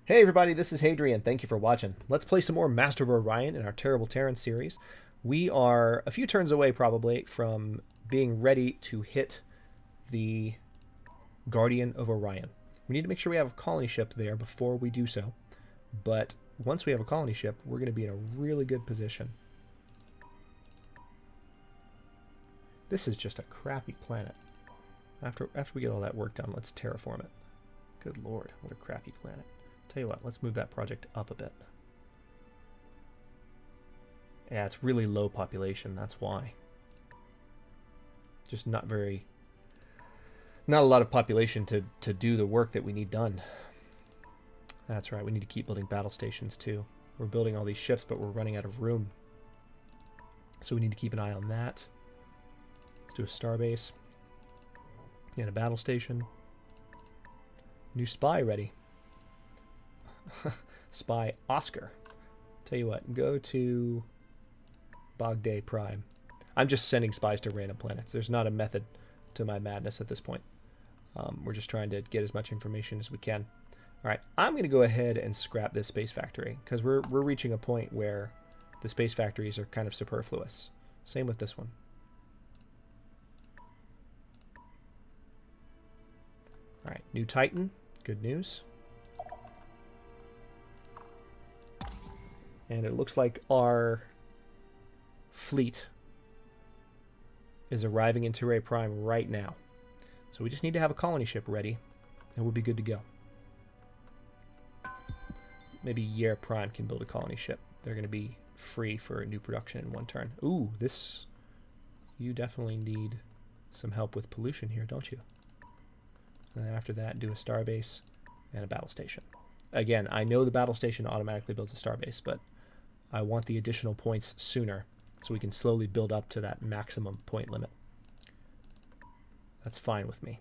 Hey everybody, this is Hadrian. Thank you for watching. Let's play some more Master of Orion in our Terrible Terran series. We are a few turns away probably from being ready to hit the Guardian of Orion. We need to make sure we have a colony ship there before we do so. But once we have a colony ship, we're going to be in a really good position. This is just a crappy planet. After we get all that work done, let's terraform it. Good lord, what a crappy planet. Tell you what, let's move that project up a bit. Yeah, it's really low population, that's why. Just not a lot of population to do the work that we need done. That's right, we need to keep building battle stations too. We're building all these ships, but we're running out of room. So we need to keep an eye on that. Let's do a starbase. And a battle station. New spy ready. Spy Oscar. Tell you what, go to Bogday Prime. I'm just sending spies to random planets. There's not a method to my madness at this point. We're just trying to get as much information as we can. All right, I'm going to go ahead and scrap this space factory because we're reaching a point where the space factories are kind of superfluous. Same with this one. All right, new Titan. Good news. And it looks like our fleet is arriving in Terran Prime right now. So we just need to have a colony ship ready, and we'll be good to go. Maybe Year Prime can build a colony ship. They're going to be free for a new production in one turn. Ooh, this... You definitely need some help with pollution here, don't you? And then after that, do a starbase and a battle station. Again, I know the battle station automatically builds a starbase, but I want the additional points sooner so we can slowly build up to that maximum point limit. That's fine with me.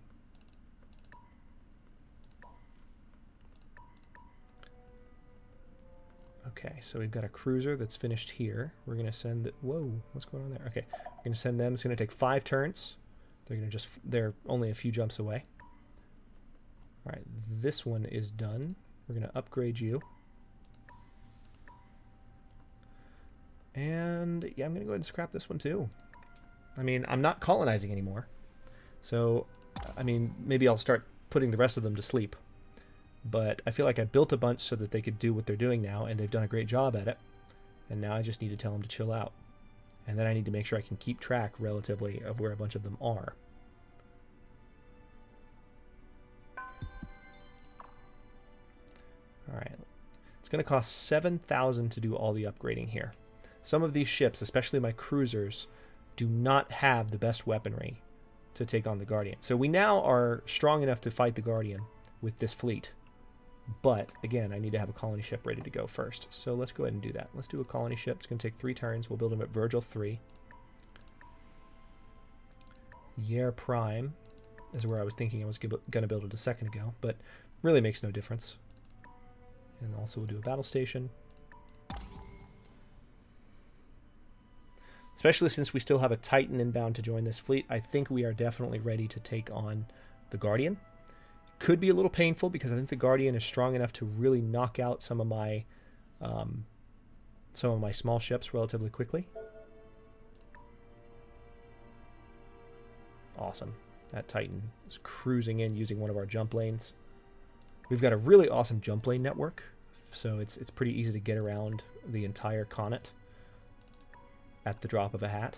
Okay, so we've got a cruiser that's finished here. We're going to send it... Whoa, what's going on there? Okay, we're going to send them. It's going to take 5 turns. They're only a few jumps away. All right, this one is done. We're going to upgrade you. And yeah, I'm going to go ahead and scrap this one too. I mean, I'm not colonizing anymore. So, I mean, maybe I'll start putting the rest of them to sleep. But I feel like I built a bunch so that they could do what they're doing now, and they've done a great job at it. And now I just need to tell them to chill out. And then I need to make sure I can keep track relatively of where a bunch of them are. All right. It's going to cost 7,000 to do all the upgrading here. Some of these ships, especially my cruisers, do not have the best weaponry to take on the Guardian. So we now are strong enough to fight the Guardian with this fleet. But, again, I need to have a colony ship ready to go first. So let's go ahead and do that. Let's do a colony ship. It's going to take 3 turns. We'll build them at Virgil 3. Year Prime is where I was thinking I was going to build it a second ago. But really makes no difference. And also we'll do a battle station. Especially since we still have a Titan inbound to join this fleet, I think we are definitely ready to take on the Guardian. Could be a little painful because I think the Guardian is strong enough to really knock out some of my small ships relatively quickly. Awesome. That Titan is cruising in using one of our jump lanes. We've got a really awesome jump lane network, so it's pretty easy to get around the entire Khanate at the drop of a hat.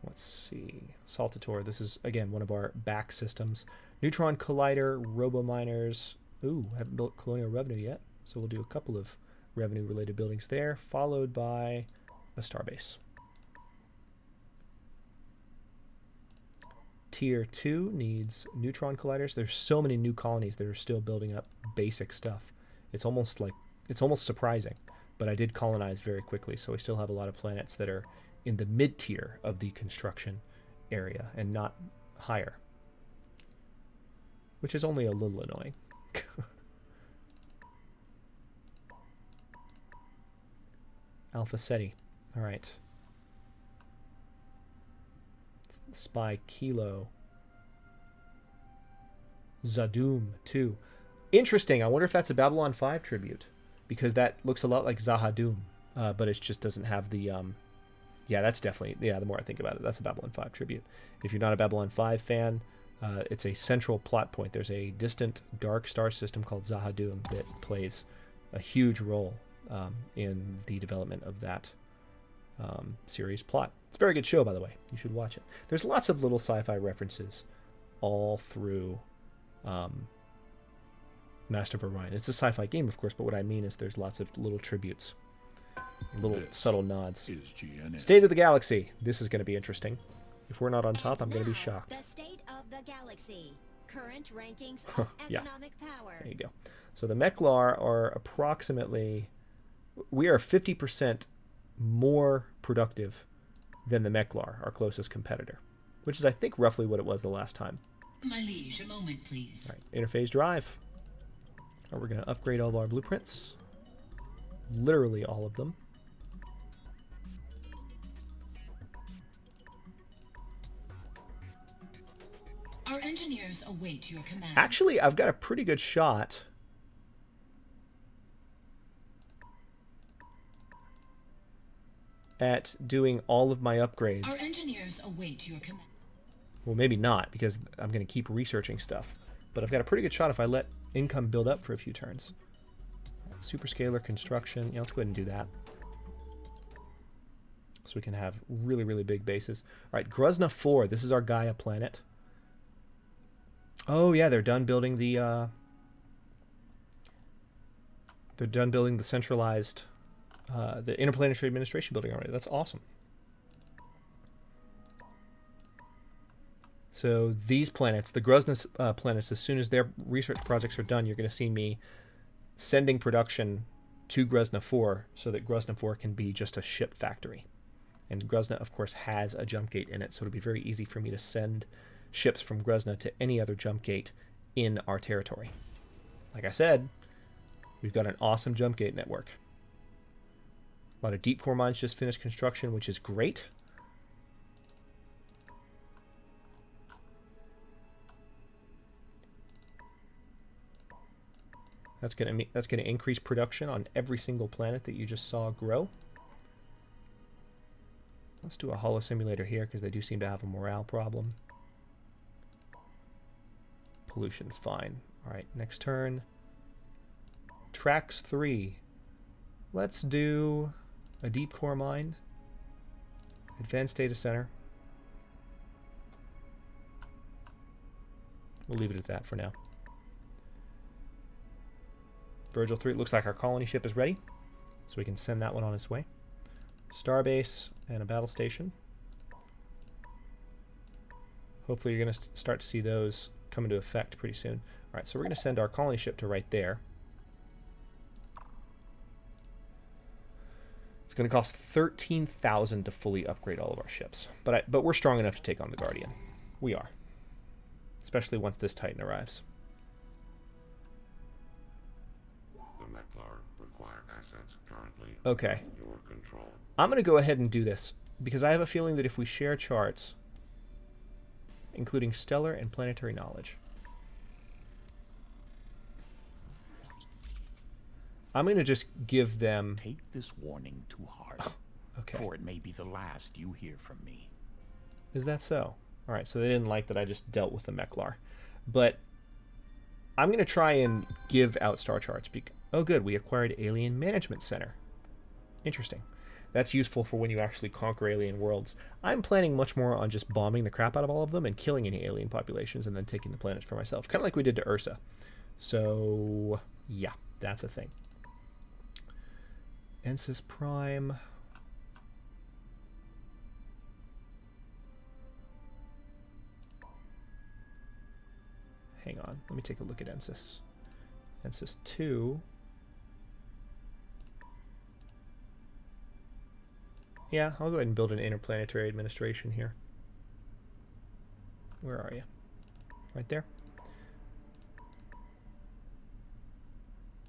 Let's see. Saltator. This is, again, one of our back systems. Neutron Collider, Robo-Miners. Ooh, haven't built Colonial Revenue yet, so we'll do a couple of revenue-related buildings there, followed by a starbase. Tier 2 needs Neutron Colliders. There's so many new colonies that are still building up basic stuff. It's almost surprising, but I did colonize very quickly, so we still have a lot of planets that are in the mid-tier of the construction area and not higher, which is only a little annoying. Alpha Ceti. All right. Spy Kilo. Zadum 2. Interesting. I wonder if that's a Babylon 5 tribute, because that looks a lot like Zahadum, but it just doesn't have the... yeah, that's definitely... Yeah, the more I think about it, that's a Babylon 5 tribute. If you're not a Babylon 5 fan, it's a central plot point. There's a distant dark star system called Zahadum that plays a huge role in the development of that series plot. It's a very good show, by the way. You should watch it. There's lots of little sci-fi references all through Master of Orion. It's a sci-fi game, of course, but what I mean is there's lots of little tributes, little subtle nods. State of the Galaxy. This is going to be interesting. If we're not on top, I'm going to be shocked. The state of the galaxy. Current rankings of economic power. There you go. So the Meklar are approximately... We are 50% more productive than the Meklar, our closest competitor, which is, I think, roughly what it was the last time. My liege, a moment, please. All right, interphase drive. All right, we're going to upgrade all of our blueprints. Literally all of them. Our engineers await your command. Actually, I've got a pretty good shot at doing all of my upgrades. Our engineers await your command. Well, maybe not, because I'm going to keep researching stuff. But I've got a pretty good shot if I let income build up for a few turns. Superscalar construction. Yeah, let's go ahead and do that. So we can have really, really big bases. All right, Gruzna 4. This is our Gaia planet. Oh, yeah, they're done building the... they're done building the centralized... the Interplanetary Administration building already. That's awesome. So these planets, the Gruzna planets, as soon as their research projects are done, you're going to see me sending production to Gruzna 4 so that Gruzna 4 can be just a ship factory. And Gruzna, of course, has a jump gate in it, so it'll be very easy for me to send ships from Gruzna to any other jump gate in our territory. Like I said, we've got an awesome jump gate network. A lot of deep core mines just finished construction, which is great. That's gonna increase production on every single planet that you just saw grow. Let's do a holo simulator here because they do seem to have a morale problem. Pollution's fine. All right, next turn. Tracks 3. Let's do a deep core mine. Advanced data center. We'll leave it at that for now. Virgil 3, it looks like our colony ship is ready, so we can send that one on its way. Starbase and a battle station. Hopefully you're going to start to see those come into effect pretty soon. All right, so we're going to send our colony ship to right there. It's going to cost 13,000 to fully upgrade all of our ships, but we're strong enough to take on the Guardian. We are, especially once this Titan arrives. Okay. I'm going to go ahead and do this, because I have a feeling that if we share charts, including stellar and planetary knowledge, I'm going to just give them... Take this warning to heart, okay, for it may be the last you hear from me. Is that so? All right, so they didn't like that I just dealt with the Meklar. But I'm going to try and give out star charts. Oh, good, we acquired Alien Management Center. Interesting. That's useful for when you actually conquer alien worlds. I'm planning much more on just bombing the crap out of all of them and killing any alien populations and then taking the planets for myself. Kind of like we did to Ursa. So, yeah, that's a thing. Ensis Prime. Hang on, let me take a look at Ensis. Ensis 2. Yeah, I'll go ahead and build an interplanetary administration here. Where are you? Right there.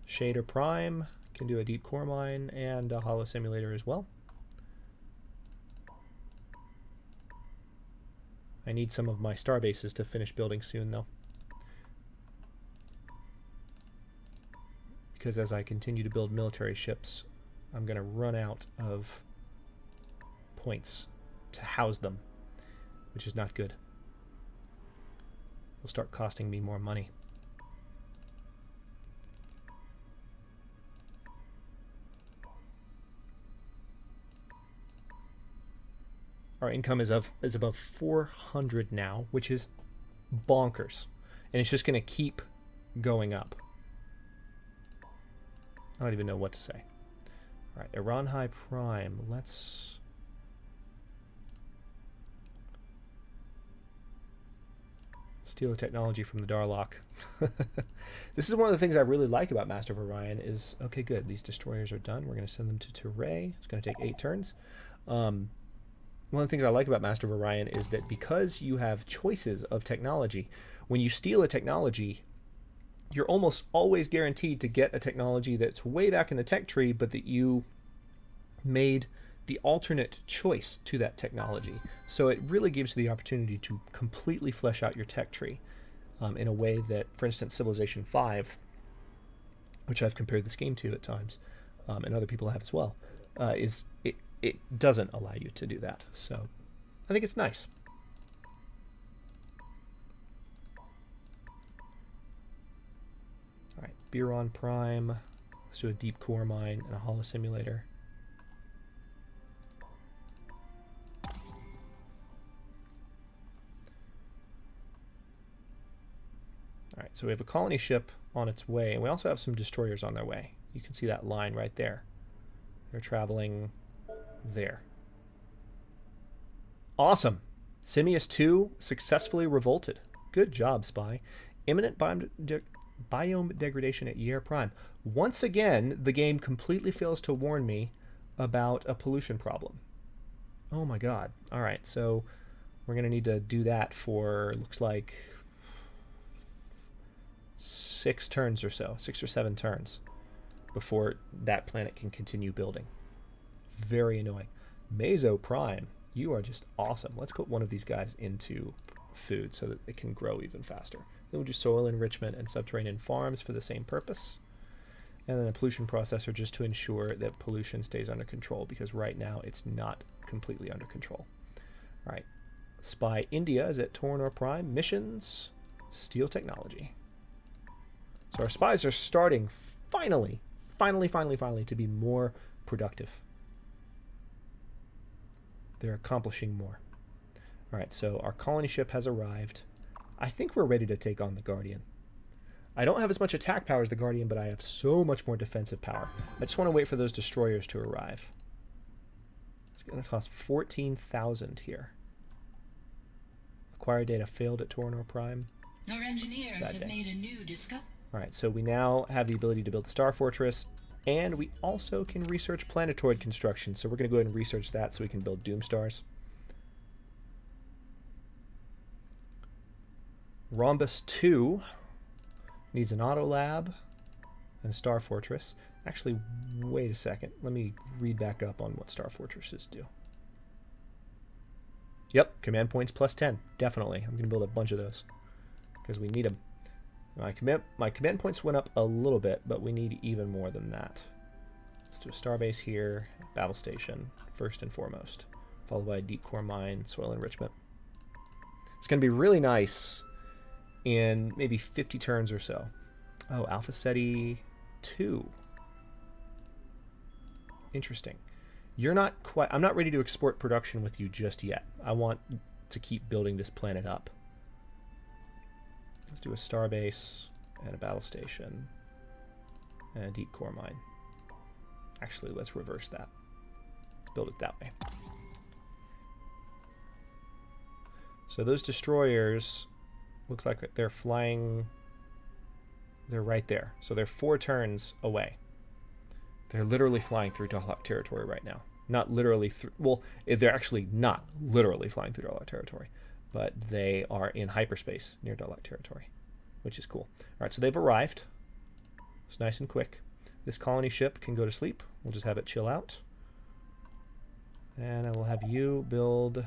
Shader Prime can do a deep core mine and a holo simulator as well. I need some of my star bases to finish building soon, though. because as I continue to build military ships, I'm going to run out of points to house them, which is not good. It'll start costing me more money. Our income is above 400 now, which is bonkers. And it's just going to keep going up. I don't even know what to say. All right, Iran High Prime. Let's... steal the technology from the Darlock. This is one of the things I really like about Master of Orion is, okay, good, these destroyers are done. We're going to send them to Terray. It's going to take 8 turns. One of the things I like about Master of Orion is that because you have choices of technology, when you steal a technology, you're almost always guaranteed to get a technology that's way back in the tech tree, but that you made the alternate choice to that technology. So it really gives you the opportunity to completely flesh out your tech tree in a way that, for instance, Civilization 5, which I've compared this game to at times, and other people have as well, it doesn't allow you to do that. So I think it's nice. All right, Biron Prime. Let's do a deep core mine and a holo simulator. All right, so we have a colony ship on its way, and we also have some destroyers on their way. You can see that line right there. They're traveling there. Awesome. Simius 2 successfully revolted. Good job, Spy. Imminent biome degradation at Year Prime. Once again, the game completely fails to warn me about a pollution problem. Oh my god. All right, so we're going to need to do that for, looks like, 6 turns or so, 6 or 7 turns before that planet can continue building. Very annoying. Meso Prime, you are just awesome. Let's put one of these guys into food so that it can grow even faster. Then we'll do soil enrichment and subterranean farms for the same purpose. And then a pollution processor just to ensure that pollution stays under control, because right now it's not completely under control. All right. Spy India is at Torinor Prime. Missions, steel technology. So our spies are starting finally to be more productive. They're accomplishing more. All right, so our colony ship has arrived. I think we're ready to take on the Guardian. I don't have as much attack power as the Guardian, but I have so much more defensive power. I just want to wait for those destroyers to arrive. It's going to cost 14,000 here. Acquired data failed at Torinor Prime. Our engineers have made a new discovery. All right, so we now have the ability to build the Star Fortress, and we also can research planetoid construction. So we're going to go ahead and research that so we can build Doom Stars. Rhombus 2 needs an auto lab and a Star Fortress. Actually, wait a second. Let me read back up on what Star Fortresses do. Yep, command points plus 10. Definitely. I'm going to build a bunch of those because we need them. My command points went up a little bit, but we need even more than that. Let's do a starbase here, battle station, first and foremost, followed by a deep core mine, soil enrichment. It's going to be really nice in maybe 50 turns or so. Oh, Alpha Ceti 2. Interesting. You're not quite... I'm not ready to export production with you just yet. I want to keep building this planet up. Let's do a starbase and a battle station and a deep core mine. Actually, let's reverse that. Let's build it that way. So those destroyers, looks like they're flying. They're right there. So they're 4 turns away. They're literally flying through Dalek territory right now. Not literally through... Well, they're actually not literally flying through Dalek territory, but they are in hyperspace near Dalek territory, which is cool. All right, so they've arrived. It's nice and quick. This colony ship can go to sleep. We'll just have it chill out. And I will have you build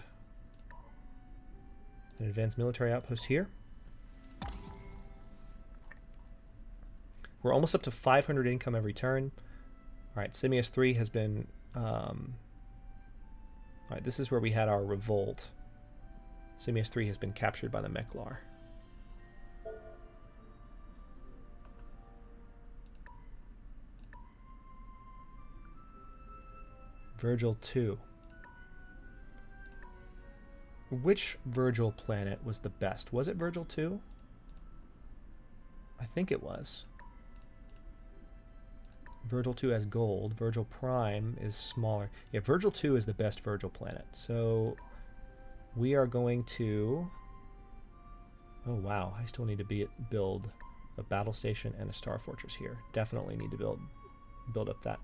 an advanced military outpost here. We're almost up to 500 income every turn. All right, Simius 3 has been... all right, this is where we had our revolt. Simius 3 has been captured by the Meklar. Virgil 2. Which Virgil planet was the best? Was it Virgil 2? I think it was. Virgil 2 has gold. Virgil Prime is smaller. Yeah, Virgil 2 is the best Virgil planet. So we are going to... Oh, wow. I still need to build a battle station and a star fortress here. Definitely need to build up that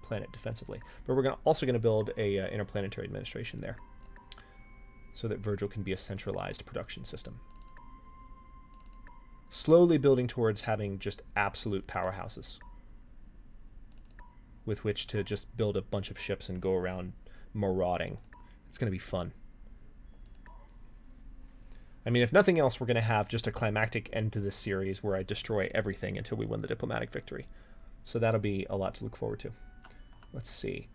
planet defensively. But we're also going to build a interplanetary administration there, so that Virgil can be a centralized production system. Slowly building towards having just absolute powerhouses with which to just build a bunch of ships and go around marauding. It's going to be fun. I mean, if nothing else, we're going to have just a climactic end to this series where I destroy everything until we win the diplomatic victory. So that'll be a lot to look forward to. Let's see.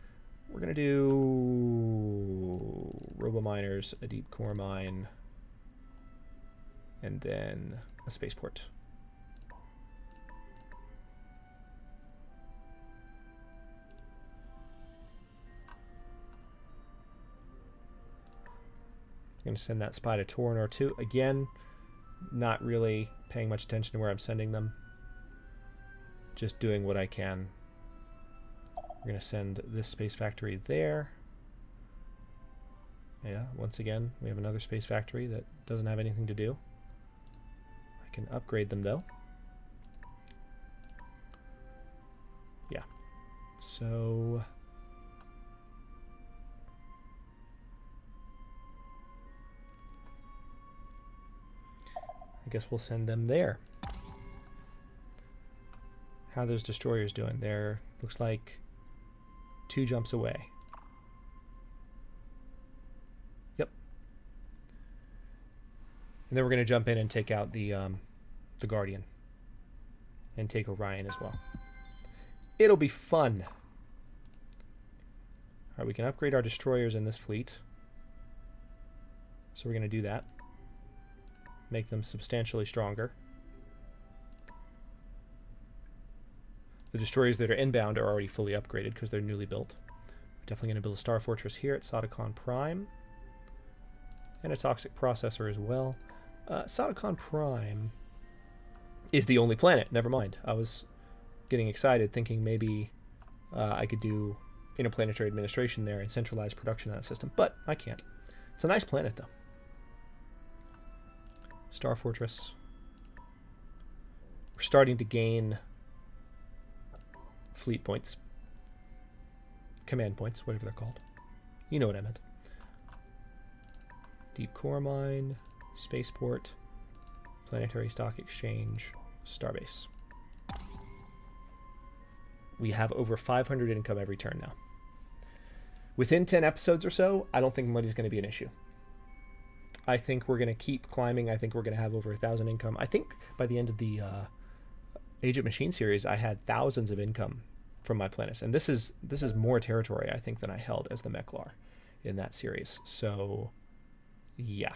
We're going to do robo-miners, a deep core mine, and then a spaceport. I'm going to send that spy to Torn or 2. Again, not really paying much attention to where I'm sending them. Just doing what I can. We're going to send this space factory there. Yeah, once again, we have another space factory that doesn't have anything to do. I can upgrade them, though. Yeah. So... I guess we'll send them there. How are those destroyers doing? They're, looks like, 2 jumps away. Yep. And then we're going to jump in and take out the Guardian. And take Orion as well. It'll be fun. Alright, we can upgrade our destroyers in this fleet. So we're going to do that. Make them substantially stronger. The destroyers that are inbound are already fully upgraded because they're newly built. We're definitely going to build a star fortress here at Sadakon Prime. And a toxic processor as well. Sadakon Prime is the only planet. Never mind. I was getting excited thinking maybe I could do interplanetary administration there and centralized production on that system. But I can't. It's a nice planet though. Star Fortress. We're starting to gain fleet points. Command points, whatever they're called. You know what I meant. Deep core mine, spaceport, planetary stock exchange, starbase. We have over 500 income every turn now. Within 10 episodes or so, I don't think money's going to be an issue. I think we're going to keep climbing. I think we're going to have over 1,000 income. I think by the end of the Age of Machine series, I had thousands of income from my planets. And this is more territory, I think, than I held as the Meklar in that series. So, yeah.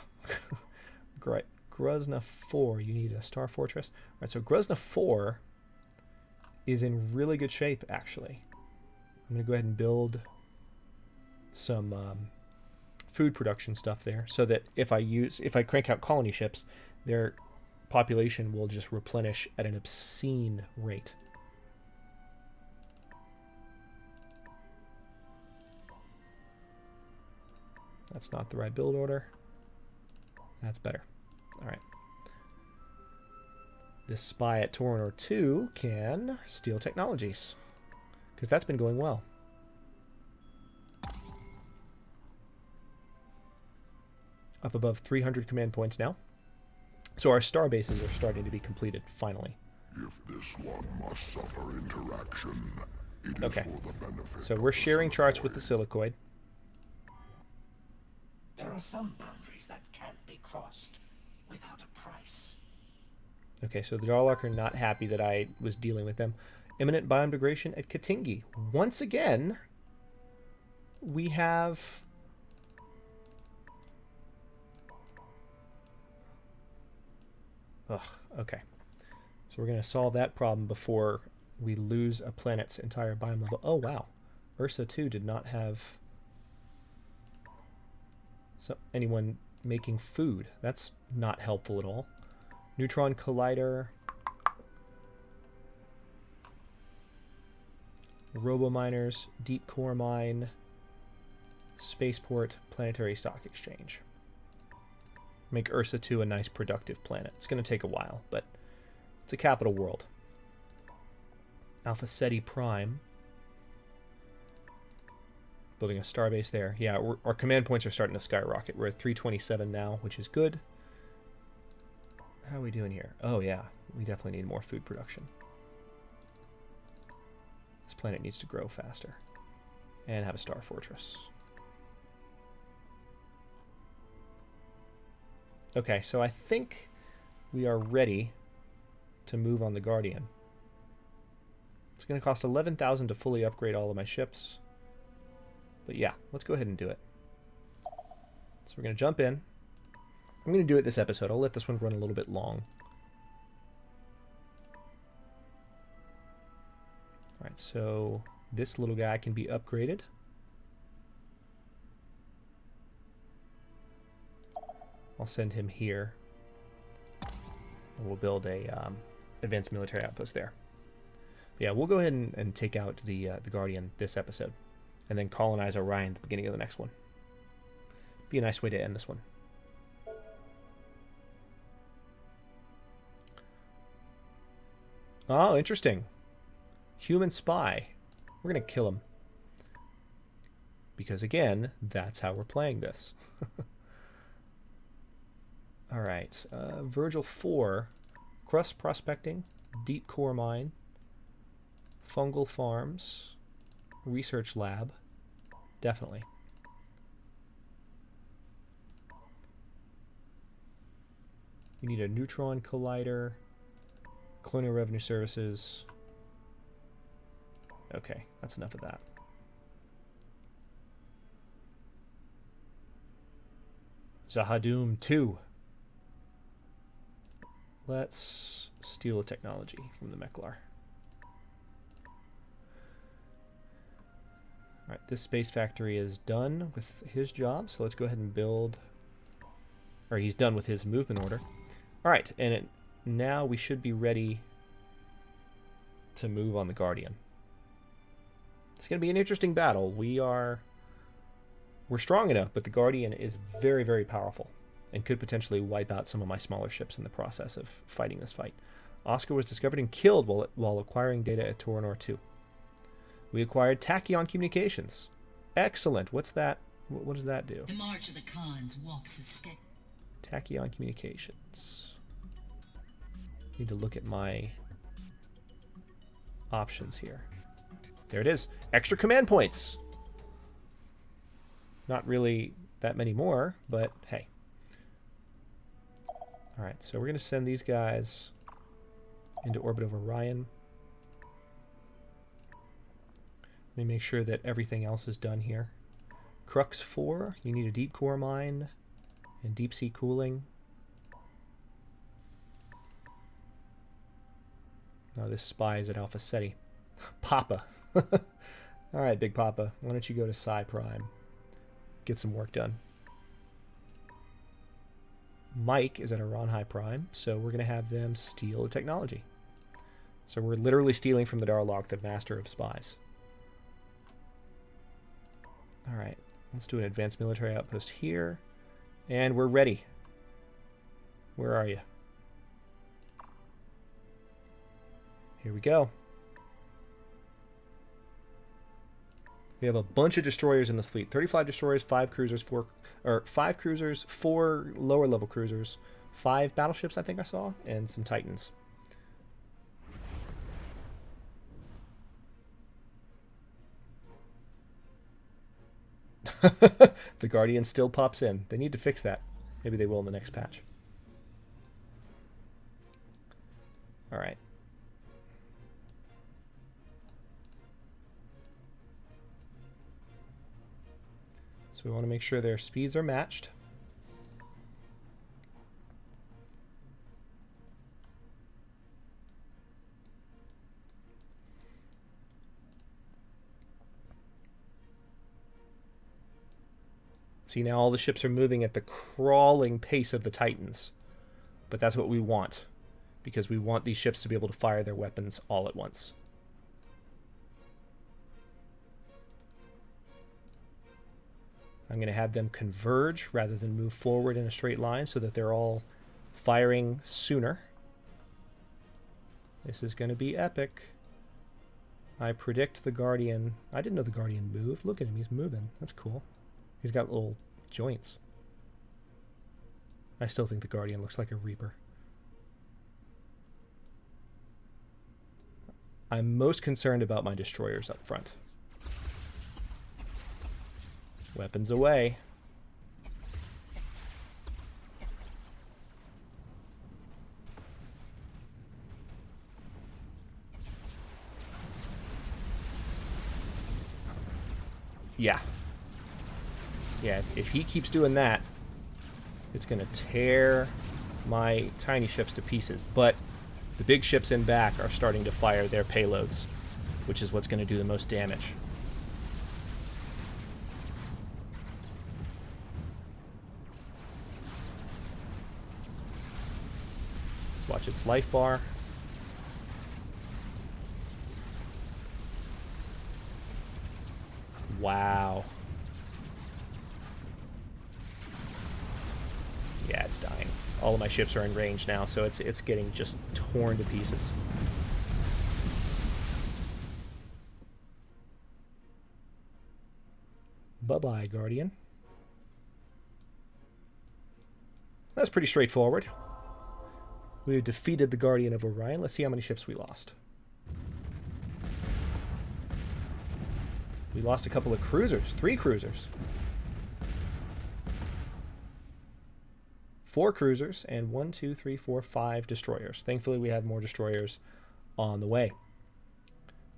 Great. Gruzna 4, you need a star fortress. All right, so Gruzna 4 is in really good shape, actually. I'm going to go ahead and build some... food production stuff there, so that if I crank out colony ships, their population will just replenish at an obscene rate. That's not the right build order. That's better. All right. This spy at Toronor 2 can steal technologies, because that's been going well. Up above 300 command points now. So our star bases are starting to be completed, finally. If this one must suffer interaction, it okay. is for the benefit so we're sharing the charts with the Silicoid. There are some boundaries that can't be crossed without a price. Okay, so the Darlock are not happy that I was dealing with them. Imminent biome degradation at Katingi. Once again, we have... Ugh, okay. So we're going to solve that problem before we lose a planet's entire biome level. Oh, wow. Ursa 2 did not have anyone making food. That's not helpful at all. Neutron collider. Robo-miners, deep core mine, spaceport, planetary stock exchange. Make Ursa 2 a nice productive planet. It's going to take a while, but it's a capital world. Alpha Ceti Prime. Building a starbase there. Yeah, our command points are starting to skyrocket. We're at 327 now, which is good. How are we doing here? Oh yeah, we definitely need more food production. This planet needs to grow faster. And have a star fortress. Okay, so I think we are ready to move on the Guardian. It's going to cost 11,000 to fully upgrade all of my ships. But yeah, let's go ahead and do it. So we're going to jump in. I'm going to do it this episode. I'll let this one run a little bit long. Alright, so this little guy can be upgraded. I'll send him here. And we'll build a advanced military outpost there. But yeah, we'll go ahead and take out the Guardian this episode. And then colonize Orion at the beginning of the next one. Be a nice way to end this one. Oh, interesting. Human spy. We're going to kill him. Because again, that's how we're playing this. Alright. Virgil 4. Crust prospecting. Deep core mine. Fungal farms. Research lab. Definitely. We need a neutron collider. Colonial revenue services. Okay, that's enough of that. Zahadum 2. Let's steal a technology from the Meklar. Alright, this space factory is done with his job, so let's go ahead and build... Or he's done with his movement order. Alright, and now we should be ready to move on the Guardian. It's going to be an interesting battle. We're strong enough, but the Guardian is very, very powerful and could potentially wipe out some of my smaller ships in the process of fighting this fight. Oscar was discovered and killed while acquiring data at Torinor 2. We acquired Tachyon Communications. Excellent. What's that? What does that do? The march of the Khans walks a step. Tachyon Communications. Need to look at my options here. There it is. Extra command points. Not really that many more, but hey. Alright, so we're going to send these guys into orbit of Orion. Let me make sure that everything else is done here. Crux 4, you need a deep core mine and deep sea cooling. Now this spy is at Alpha Ceti. Papa. Alright, Big Papa. Why don't you go to Psi Prime? Get some work done. Mike is at Aranhai Prime, so we're going to have them steal the technology. So we're literally stealing from the Darlock, the master of spies. Alright, let's do an advanced military outpost here. And we're ready. Where are you? Here we go. We have a bunch of destroyers in this fleet. 35 destroyers, 5 cruisers, 4 lower level cruisers, 5 battleships I think I saw, and some Titans. The Guardian still pops in. They need to fix that. Maybe they will in the next patch. All right. So we want to make sure their speeds are matched. See, now all the ships are moving at the crawling pace of the Titans. But that's what we want, because we want these ships to be able to fire their weapons all at once. I'm going to have them converge rather than move forward in a straight line so that they're all firing sooner. This is going to be epic. I predict the Guardian... I didn't know the Guardian moved. Look at him, he's moving. That's cool. He's got little joints. I still think the Guardian looks like a Reaper. I'm most concerned about my destroyers up front. Weapons away. Yeah. Yeah, if he keeps doing that, it's going to tear my tiny ships to pieces. But the big ships in back are starting to fire their payloads, which is what's going to do the most damage. Let's watch its life bar. Wow. Yeah, it's dying. All of my ships are in range now, so it's getting just torn to pieces. Bye-bye, Guardian. That's pretty straightforward. We've defeated the Guardian of Orion. Let's see how many ships we lost. We lost a couple of cruisers. 3 cruisers. 4 cruisers, and 1, 2, 3, 4, 5 destroyers. Thankfully, we have more destroyers on the way.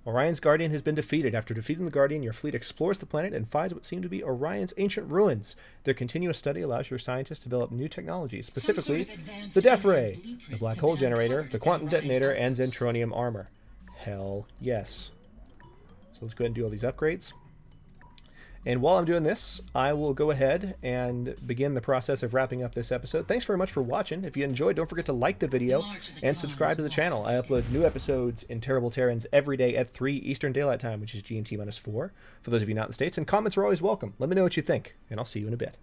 Orion's Guardian has been defeated. After defeating the Guardian, your fleet explores the planet and finds what seem to be Orion's ancient ruins. Their continuous study allows your scientists to develop new technologies, specifically the Death Ray, the Black Hole Generator, the Quantum Detonator, and Zentronium Armor. Hell yes. So let's go ahead and do all these upgrades. And while I'm doing this, I will go ahead and begin the process of wrapping up this episode. Thanks very much for watching. If you enjoyed, don't forget to like the video and subscribe to the channel. I upload new episodes in Terrible Terrans every day at 3 Eastern Daylight Time, which is GMT-4, for those of you not in the States. And comments are always welcome. Let me know what you think, and I'll see you in a bit.